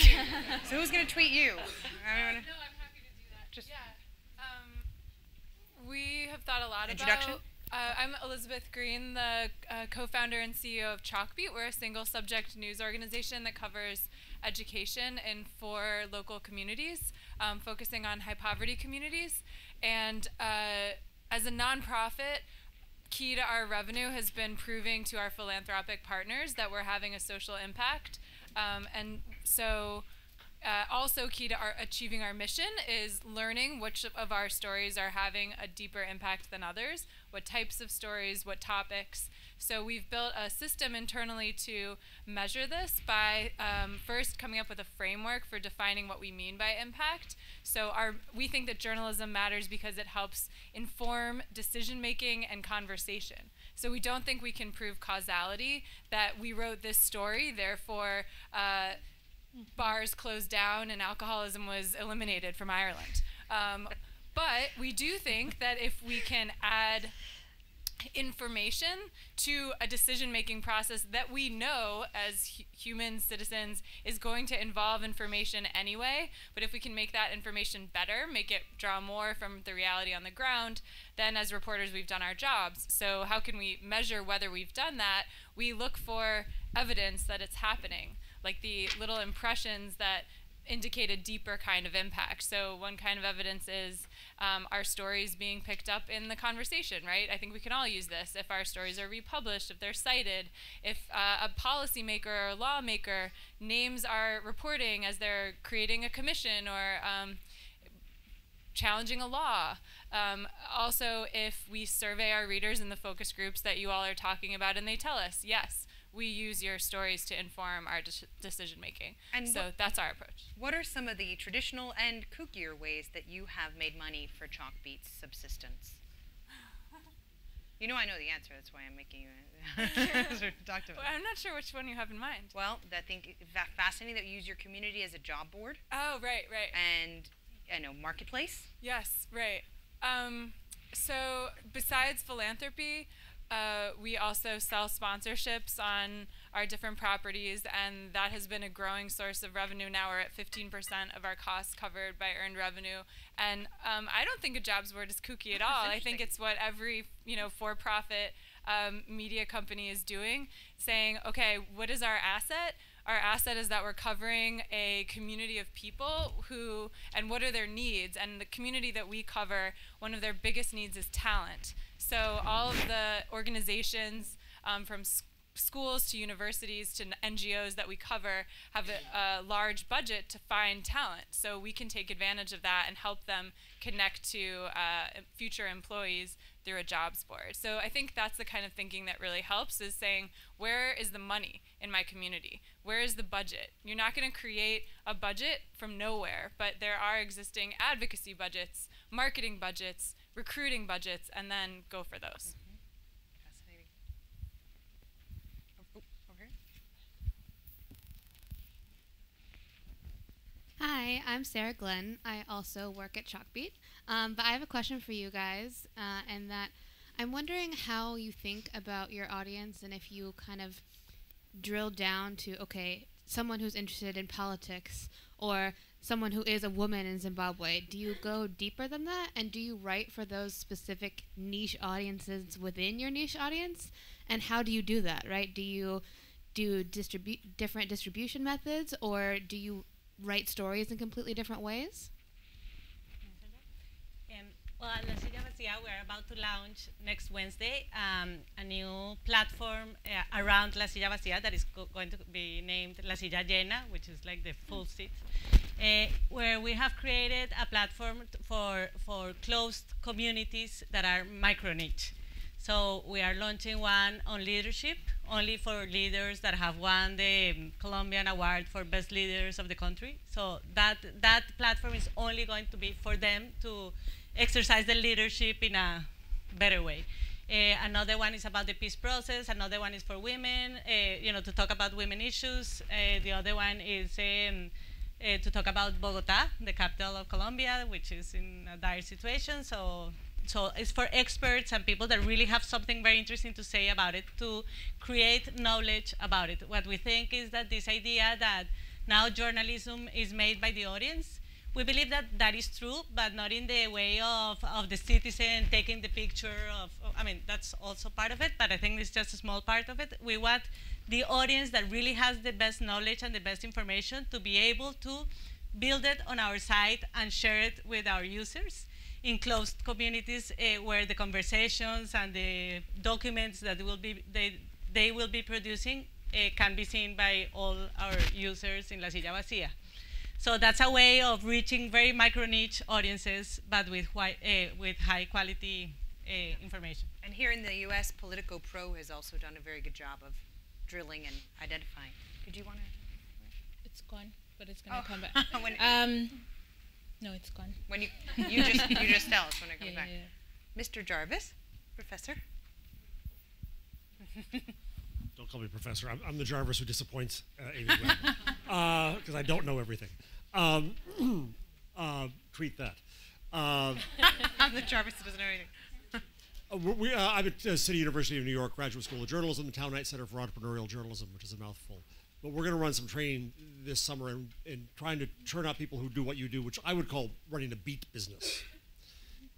So who's going to tweet you? No, I'm happy to do that. Just we have thought a lot introduction? about... I'm Elizabeth Green, the co-founder and CEO of Chalkbeat. We're a single-subject news organization that covers education in 4 local communities, focusing on high-poverty communities. And as a nonprofit, key to our revenue has been proving to our philanthropic partners that we're having a social impact. And so also key to achieving our mission is learning which of our stories are having a deeper impact than others, what types of stories, what topics. So we've built a system internally to measure this by first coming up with a framework for defining what we mean by impact. So we think that journalism matters because it helps inform decision-making and conversation. So we don't think we can prove causality, that we wrote this story, therefore bars closed down and alcoholism was eliminated from Ireland. But we do think that if we can add information to a decision-making process that we know as human citizens is going to involve information anyway, but if we can make that information better, make it draw more from the reality on the ground, then as reporters we've done our jobs. So how can we measure whether we've done that? We look for evidence that it's happening, like the little impressions that indicate a deeper kind of impact. So one kind of evidence is our stories being picked up in the conversation, right? I think we can all use this. If our stories are republished, if they're cited, if a policymaker or a lawmaker names our reporting as they're creating a commission or challenging a law. Also, if we survey our readers in the focus groups that you all are talking about and they tell us, yes, we use your stories to inform our decision making. And so that's our approach. What are some of the traditional and kookier ways that you have made money for Chalkbeat's subsistence? You know I know the answer, that's why I'm making you talk to it. Well, I'm not sure which one you have in mind. Well, I think fascinating that you use your community as a job board. Oh, right. And, I know, marketplace. Yes, right. So besides philanthropy, we also sell sponsorships on our different properties, and that has been a growing source of revenue. Now we're at 15% of our costs covered by earned revenue, and I don't think a jobs board is kooky at all. I think it's what every for-profit media company is doing, saying, okay, what is our asset? Our asset is that we're covering a community of people who, and what are their needs? And the community that we cover, one of their biggest needs is talent. So all of the organizations from schools to universities to NGOs that we cover have a large budget to find talent. So we can take advantage of that and help them connect to future employees through a jobs board. So I think that's the kind of thinking that really helps, is saying, where is the money in my community? Where is the budget? You're not going to create a budget from nowhere, but there are existing advocacy budgets, marketing budgets, recruiting budgets, and then go for those. Fascinating. Over here. Hi, I'm Sarah Glenn. I also work at Chalkbeat. But I have a question for you guys, and that I'm wondering how you think about your audience, and if you kind of drill down to, okay, someone who's interested in politics or someone who is a woman in Zimbabwe, do you go deeper than that? And do you write for those specific niche audiences within your niche audience? And how do you do that, right? Do you do different distribution methods, or do you write stories in completely different ways? Well, at La Silla Vacía, we're about to launch next Wednesday a new platform around La Silla Vacía that is going to be named La Silla Llena, which is like the full seat, where we have created a platform for closed communities that are micro-niche. So we are launching one on leadership, only for leaders that have won the Colombian award for best leaders of the country. So that platform is only going to be for them to exercise the leadership in a better way. Another one is about the peace process. Another one is for women, to talk about women issues. The other one is to talk about Bogota, the capital of Colombia, which is in a dire situation. So it's for experts and people that really have something very interesting to say about it, to create knowledge about it. What we think is that this idea that now journalism is made by the audience, we believe that that is true, but not in the way of the citizen taking the picture of, I mean, that's also part of it, but I think it's just a small part of it. We want the audience that really has the best knowledge and the best information to be able to build it on our site and share it with our users in closed communities where the conversations and the documents that they will be producing can be seen by all our users in La Silla Vacía. So that's a way of reaching very micro-niche audiences, but with high-quality information. And here in the U.S., Politico Pro has also done a very good job of drilling and identifying. Did you want to? It's gone, but it's going to come back. No, it's gone. When you just tell us when it comes back. Yeah. Mr. Jarvis, Professor. Don't call me professor. I'm the Jarvis who disappoints Amy because I don't know everything. Tweet that. I'm the Jarvis who doesn't know anything. I'm at City University of New York Graduate School of Journalism, the Town Knight Center for Entrepreneurial Journalism, which is a mouthful. But we're going to run some training this summer in trying to turn out people who do what you do, which I would call running a beat business.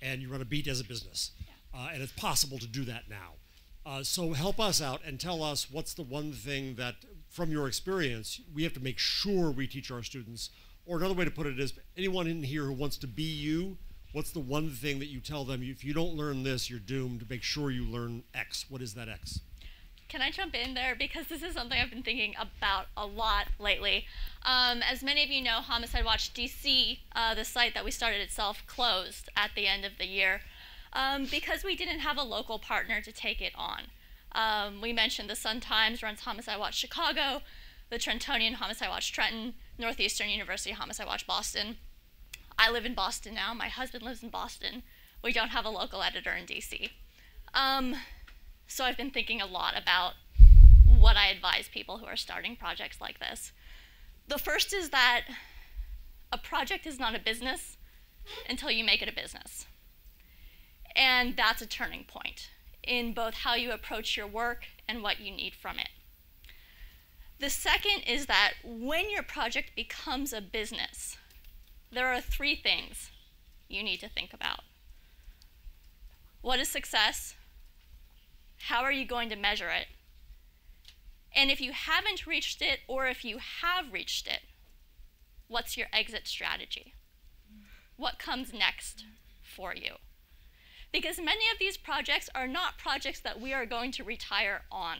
And you run a beat as a business. And it's possible to do that now. So help us out and tell us what's the one thing that, from your experience, we have to make sure we teach our students. Or another way to put it is, anyone in here who wants to be you, what's the one thing that you tell them, if you don't learn this, you're doomed, make sure you learn X. What is that X? Can I jump in there? Because this is something I've been thinking about a lot lately. As many of you know, Homicide Watch DC, the site that we started itself, closed at the end of the year because we didn't have a local partner to take it on. We mentioned the Sun-Times runs Homicide Watch Chicago, the Trentonian Homicide Watch Trenton, Northeastern University Homicide Watch Boston. I live in Boston now. My husband lives in Boston. We don't have a local editor in DC. So I've been thinking a lot about what I advise people who are starting projects like this. The first is that a project is not a business until you make it a business. And that's a turning point in both how you approach your work and what you need from it. The second is that when your project becomes a business, there are 3 things you need to think about. What is success? How are you going to measure it? And if you haven't reached it, or if you have reached it, what's your exit strategy? What comes next for you? Because many of these projects are not projects that we are going to retire on.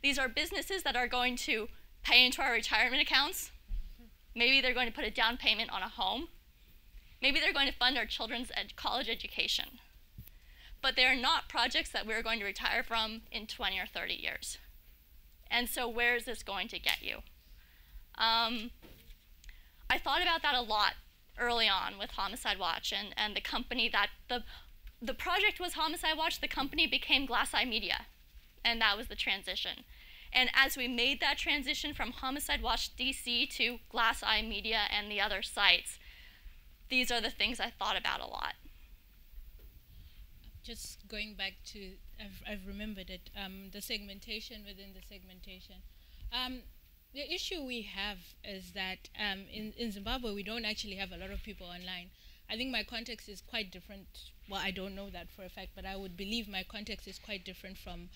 These are businesses that are going to pay into our retirement accounts. Maybe they're going to put a down payment on a home. Maybe they're going to fund our children's college education. But they're not projects that we're going to retire from in 20 or 30 years. And so where is this going to get you? I thought about that a lot early on with Homicide Watch and the company that, the project was Homicide Watch, the company became Glass Eye Media, and that was the transition. And as we made that transition from Homicide Watch DC to Glass Eye Media and the other sites, these are the things I thought about a lot. Just going back to, I've remembered it, the segmentation within the segmentation. The issue we have is that in Zimbabwe, we don't actually have a lot of people online. I think my context is quite different. Well, I don't know that for a fact, but I would believe my context is quite different from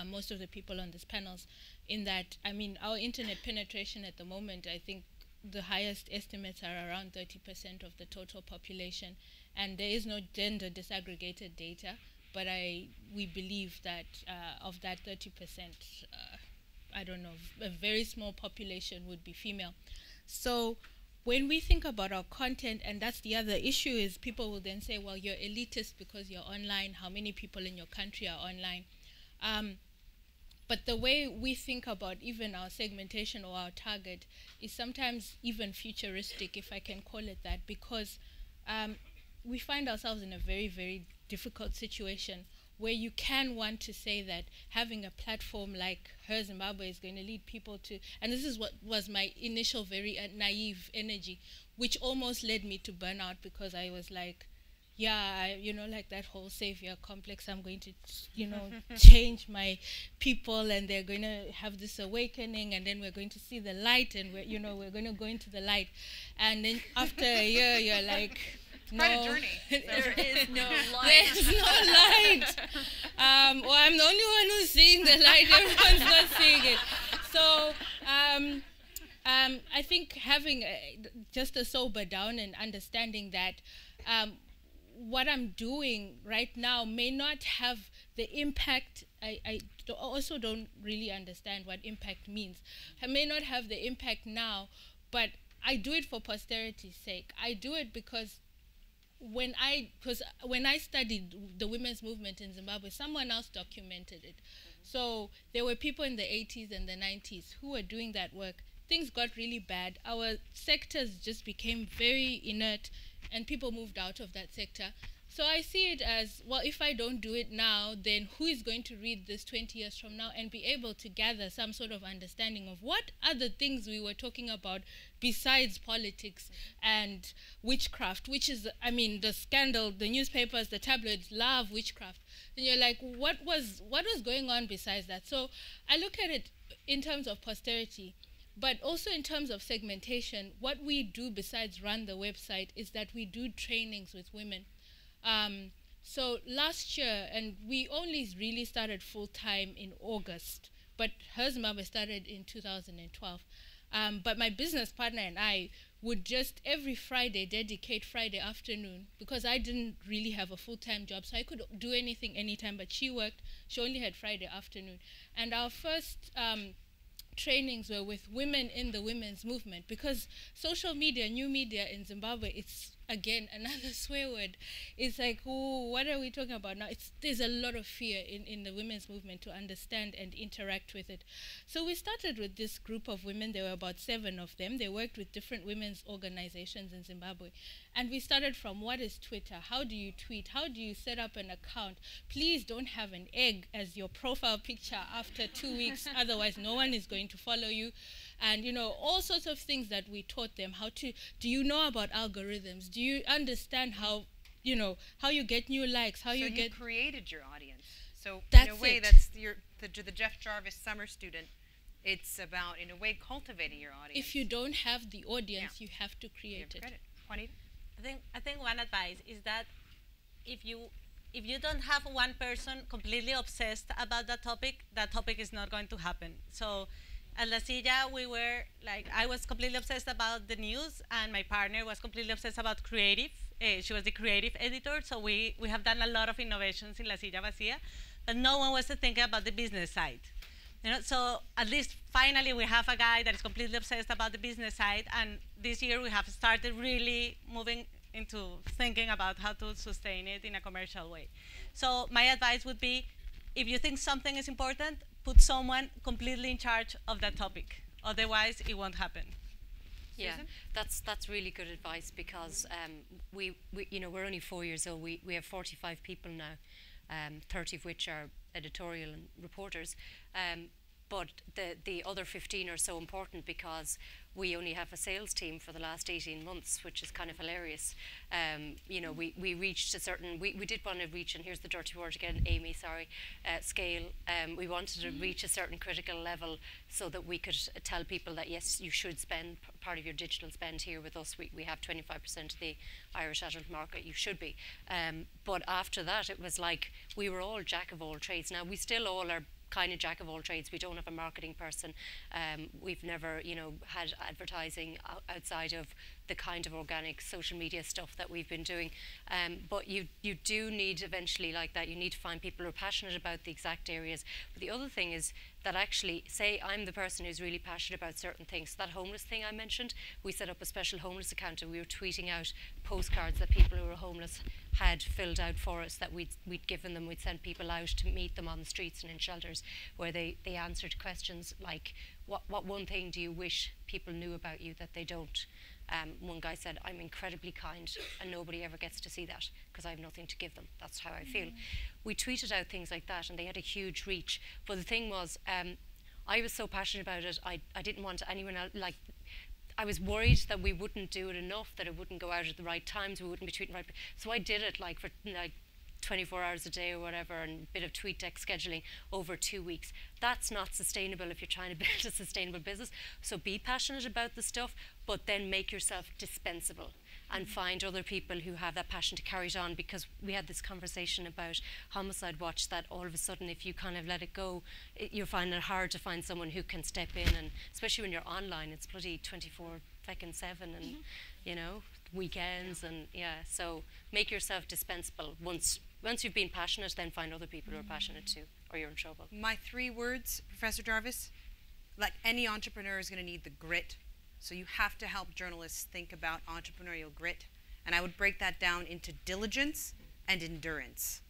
most of the people on these panels, in that, I mean, our internet penetration at the moment, I think the highest estimates are around 30% of the total population. And there is no gender disaggregated data, but we believe that of that 30%, I don't know, a very small population would be female. So when we think about our content, and that's the other issue, is people will then say, well, you're elitist because you're online. How many people in your country are online? But the way we think about even our segmentation or our target is sometimes even futuristic, if I can call it that, because we find ourselves in a very, very difficult situation where you can want to say that having a platform like Her Zimbabwe is going to lead people to, and this is what was my initial very naive energy, which almost led me to burnout, because I was like, yeah, you know, like that whole savior complex, I'm going to, you know, change my people and they're going to have this awakening and then we're going to see the light and we're, you know, we're going to go into the light. And then after a year, you're like, no, quite a journey. There is no light. There's no light. Well, I'm the only one who's seeing the light. Everyone's not seeing it. So I think having just a sober down and understanding that what I'm doing right now may not have the impact. I also don't really understand what impact means. I may not have the impact now, but I do it for posterity's sake. I do it because when I studied the women's movement in Zimbabwe, someone else documented it. So there were people in the 80s and the 90s who were doing that work. Things got really bad. Our sectors just became very inert and people moved out of that sector. So I see it as, well, if I don't do it now, then who is going to read this 20 years from now and be able to gather some sort of understanding of what other things we were talking about besides politics and witchcraft, which is, I mean, the scandal, the newspapers, the tabloids love witchcraft. And you're like, what was going on besides that? So I look at it in terms of posterity, but also in terms of segmentation. What we do besides run the website is that we do trainings with women. So last year, and we only really started full-time in August, but Her Zimbabwe started in 2012. But my business partner and I would just every Friday dedicate Friday afternoon, because I didn't really have a full-time job, so I could do anything anytime, but she worked. She only had Friday afternoon. And our first trainings were with women in the women's movement, because social media, new media in Zimbabwe, it's again another swear word. It's like, oh, what are we talking about now? There's a lot of fear in the women's movement to understand and interact with it. So we started with this group of women. There were about 7 of them. They worked with different women's organizations in Zimbabwe. And we started from, what is Twitter? How do you tweet? How do you set up an account? Please don't have an egg as your profile picture after 2 weeks, otherwise no one is going to follow you. And, you know, all sorts of things that we taught them. Do you know about algorithms? Do you understand how, you know, how you get new likes, how you get... So you created your audience. So that's in a way, it. that's the Jeff Jarvis summer student. It's about, in a way, cultivating your audience. If you don't have the audience, you have to create it. Juanita? I think one advice is that if you don't have one person completely obsessed about that topic is not going to happen. So at La Silla, we were like, I was completely obsessed about the news, and my partner was completely obsessed about creative. She was the creative editor, so we have done a lot of innovations in La Silla Vacía, but no one was thinking about the business side. You know, so at least finally we have a guy that is completely obsessed about the business side, and this year we have started really moving into thinking about how to sustain it in a commercial way. So my advice would be, if you think something is important, put someone completely in charge of that topic. Otherwise, it won't happen. Yeah, that's really good advice, because we you know, we're only 4 years old. We have 45 people now, 30 of which are editorial and reporters. But the other 15 are so important because we only have a sales team for the last 18 months, which is kind of hilarious. You know, we reached a certain, we did want to reach, and here's the dirty word again, Amy, sorry, scale. We wanted to reach a certain critical level so that we could tell people that, yes, you should spend part of your digital spend here with us. We have 25% of the Irish adult market, you should be. But after that, it was like, we were all jack of all trades. Now, we still all are kind of jack of all trades. We don't have a marketing person. We've never, you know, had advertising outside of the kind of organic social media stuff that we've been doing. But you do need eventually, like that, you need to find people who are passionate about the exact areas. But the other thing is that actually, say I'm the person who's really passionate about certain things. So that homeless thing I mentioned, we set up a special homeless account, and we were tweeting out postcards that people who were homeless had filled out for us, that we'd given them. We'd send people out to meet them on the streets and in shelters, where they answered questions like, what one thing do you wish people knew about you that they don't? One guy said, I'm incredibly kind, and nobody ever gets to see that because I have nothing to give them. That's how I feel. We tweeted out things like that, and they had a huge reach. But the thing was, I was so passionate about it, I didn't want anyone else, like, I was worried that we wouldn't do it enough, that it wouldn't go out at the right times, we wouldn't be tweeting right. So I did it like for 24 hours a day or whatever, and a bit of tweet deck scheduling over 2 weeks. That's not sustainable if you're trying to build a sustainable business. So be passionate about the stuff, but then make yourself dispensable and find other people who have that passion to carry it on, because we had this conversation about Homicide Watch, that all of a sudden if you kind of let it go, you're finding it hard to find someone who can step in, and especially when you're online, it's bloody 24/7 and you know, weekends, and yeah, so make yourself dispensable. Once you've been passionate, then find other people who are passionate too, or you're in trouble. My 3 words, Professor Jarvis, like any entrepreneur is going to need the grit. So you have to help journalists think about entrepreneurial grit. And I would break that down into diligence and endurance,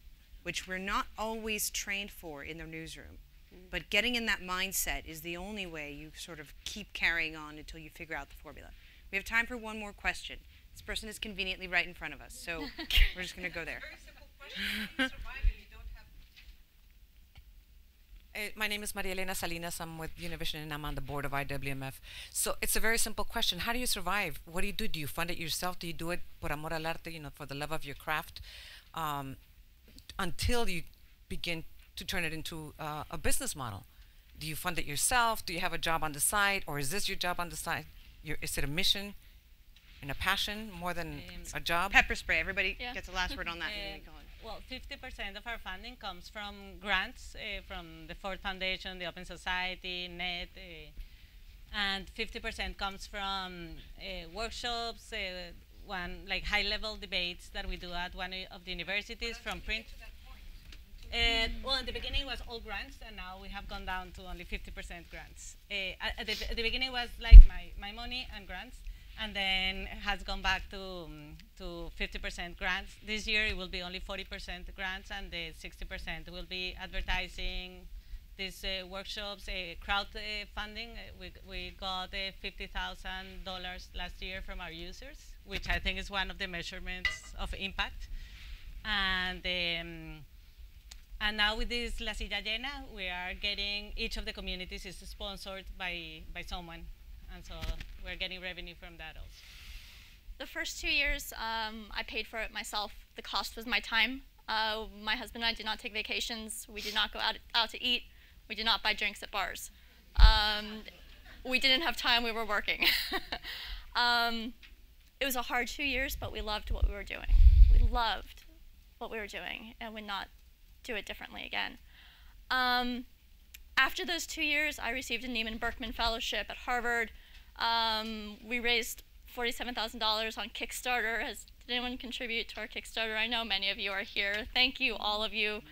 which we're not always trained for in the newsroom. But getting in that mindset is the only way you sort of keep carrying on until you figure out the formula. We have time for one more question. This person is conveniently right in front of us, so we're just going to go there. Very simple question. How do you survive if you don't have... My name is Maria Elena Salinas. I'm with Univision and I'm on the board of IWMF. So it's a very simple question. How do you survive? What do you do? Do you fund it yourself? Do you do it por amor al arte, you know, for the love of your craft, until you begin to turn it into a business model? Do you fund it yourself? Do you have a job on the side? Or is this your job on the side? Is it a mission and a passion more than a job? Pepper spray. Everybody gets the last word on that. Well, 50% of our funding comes from grants from the Ford Foundation, the Open Society, NET, and 50% comes from workshops, like high-level debates that we do at one of the universities from print. Well, in the beginning it was all grants, and now we have gone down to only 50% grants. At the beginning it was like my money and grants, and then has gone back to 50% grants. This year it will be only 40% grants, and the 60% will be advertising, these workshops, crowd funding. We got $50,000 last year from our users, which I think is one of the measurements of impact. And now with this La Silla Llena, we are getting, each of the communities is sponsored by someone. And so we're getting revenue from that also. The first 2 years, I paid for it myself. The cost was my time. My husband and I did not take vacations. We did not go out to eat. We did not buy drinks at bars. We didn't have time. We were working. It was a hard 2 years, but we loved what we were doing. We loved what we were doing and would not do it differently again. After those 2 years, I received a Nieman Berkman Fellowship at Harvard. We raised $47,000 on Kickstarter. Did anyone contribute to our Kickstarter? I know many of you are here. Thank you, all of you.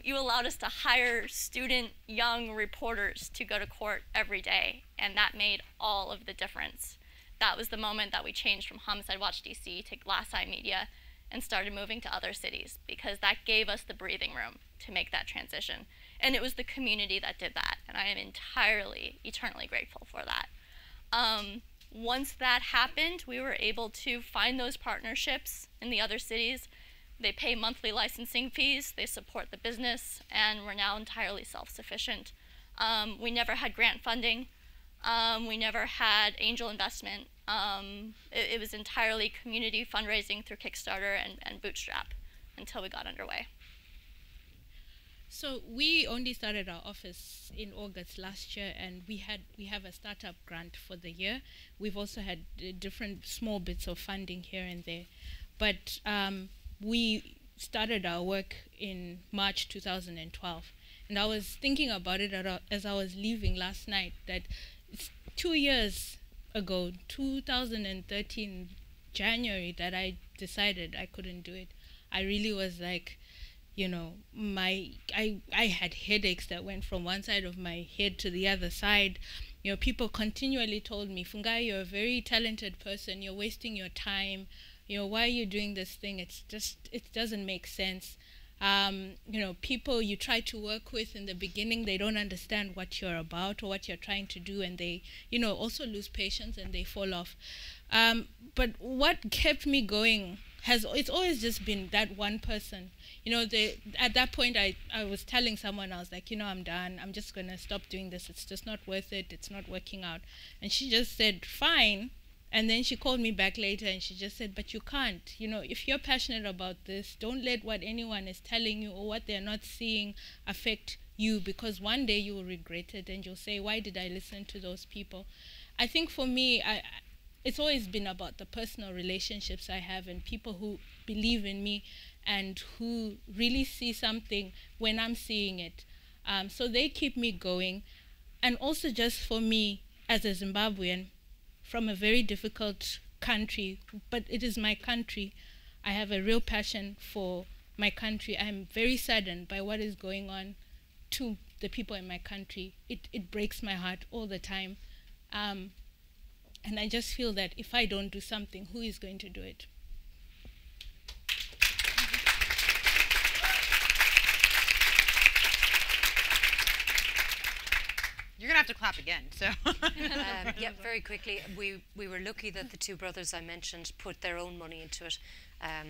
You allowed us to hire student young reporters to go to court every day, and that made all of the difference. That was the moment that we changed from Homicide Watch DC to Glass Eye Media and started moving to other cities, because that gave us the breathing room to make that transition. And it was the community that did that, and I am entirely, eternally grateful for that. Once that happened, we were able to find those partnerships in the other cities. They pay monthly licensing fees, they support the business, and we're now entirely self-sufficient. We never had grant funding. We never had angel investment. It was entirely community fundraising through Kickstarter and Bootstrap until we got underway. So we only started our office in August last year, and we have a startup grant for the year. We've also had different small bits of funding here and there, but we started our work in March 2012, and I was thinking about it as I was leaving last night, that it's 2 years ago, 2013 January, that I decided I couldn't do it. I really was like, you know, I had headaches that went from one side of my head to the other side. You know, people continually told me, Fungai, you're a very talented person, you're wasting your time, you know, why are you doing this thing? It's just, it doesn't make sense. You know, people you try to work with in the beginning, they don't understand what you're about or what you're trying to do, and they, you know, also lose patience and they fall off. But what kept me going it's always just been that one person. You know, at that point I was telling someone, I was like, you know, I'm done. I'm just gonna stop doing this. It's just not worth it. It's not working out. And she just said, fine. And then she called me back later and she just said, but you can't. You know, if you're passionate about this, don't let what anyone is telling you or what they're not seeing affect you, because one day you will regret it and you'll say, why did I listen to those people? I think for me, it's always been about the personal relationships I have and people who believe in me and who really see something when I'm seeing it. So they keep me going. And also just for me as a Zimbabwean, from a very difficult country, but it is my country. I have a real passion for my country. I'm very saddened by what is going on to the people in my country. It breaks my heart all the time. And I just feel that if I don't do something, who is going to do it? You're going to have to clap again. So. Yeah, very quickly, we were lucky that the two brothers I mentioned put their own money into it.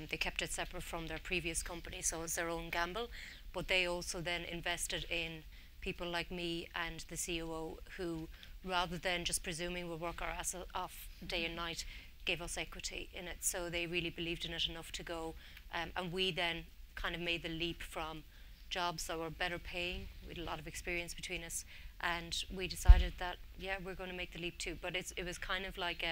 They kept it separate from their previous company, so it's their own gamble. But they also then invested in people like me and the COO who, rather than just presuming we'll work our ass off day and night, gave us equity in it. So they really believed in it enough to go. And we then kind of made the leap from jobs that were better paying. We had a lot of experience between us. And we decided that, yeah, we're going to make the leap too. But it was kind of like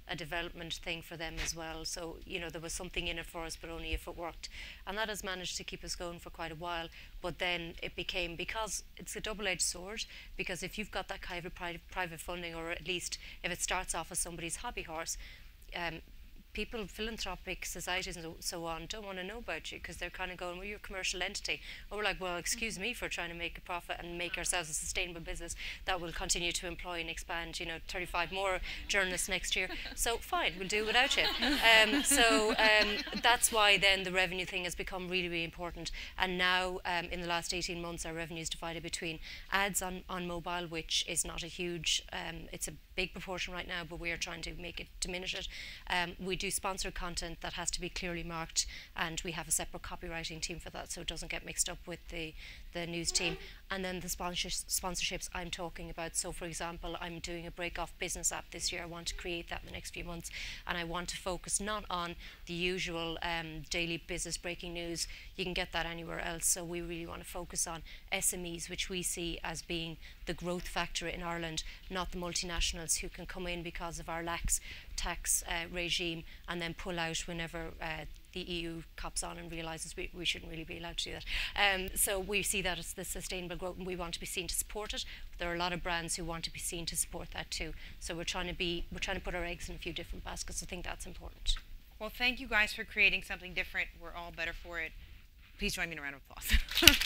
a development thing for them as well. So, you know, there was something in it for us, but only if it worked. And that has managed to keep us going for quite a while. But then it became, because it's a double-edged sword, because if you've got that kind of private funding, or at least if it starts off as somebody's hobby horse, people, philanthropic societies and so on, don't want to know about you because they're kind of going, well, you're a commercial entity. And we're like, well, excuse me for trying to make a profit and make ourselves a sustainable business that will continue to employ and expand, you know, 35 more journalists next year. So fine, we'll do without you. That's why then the revenue thing has become really, really important. And now, in the last 18 months, our revenue is divided between ads on mobile, which is not a huge, it's a big proportion right now, but we are trying to make it, diminish it. We do sponsored content that has to be clearly marked, and we have a separate copywriting team for that so it doesn't get mixed up with the news team. And then the sponsorships I'm talking about. So for example, I'm doing a break-off business app this year. I want to create that in the next few months, and I want to focus not on the usual daily business breaking news. You can get that anywhere else. So we really want to focus on SMEs, which we see as being the growth factor in Ireland, not the multinationals who can come in because of our lax tax regime and then pull out whenever the EU cops on and realises we shouldn't really be allowed to do that. So we see that as the sustainable growth, and we want to be seen to support it. But there are a lot of brands who want to be seen to support that too. So we're trying to put our eggs in a few different baskets. I think that's important. Well, thank you guys for creating something different. We're all better for it. Please join me in a round of applause.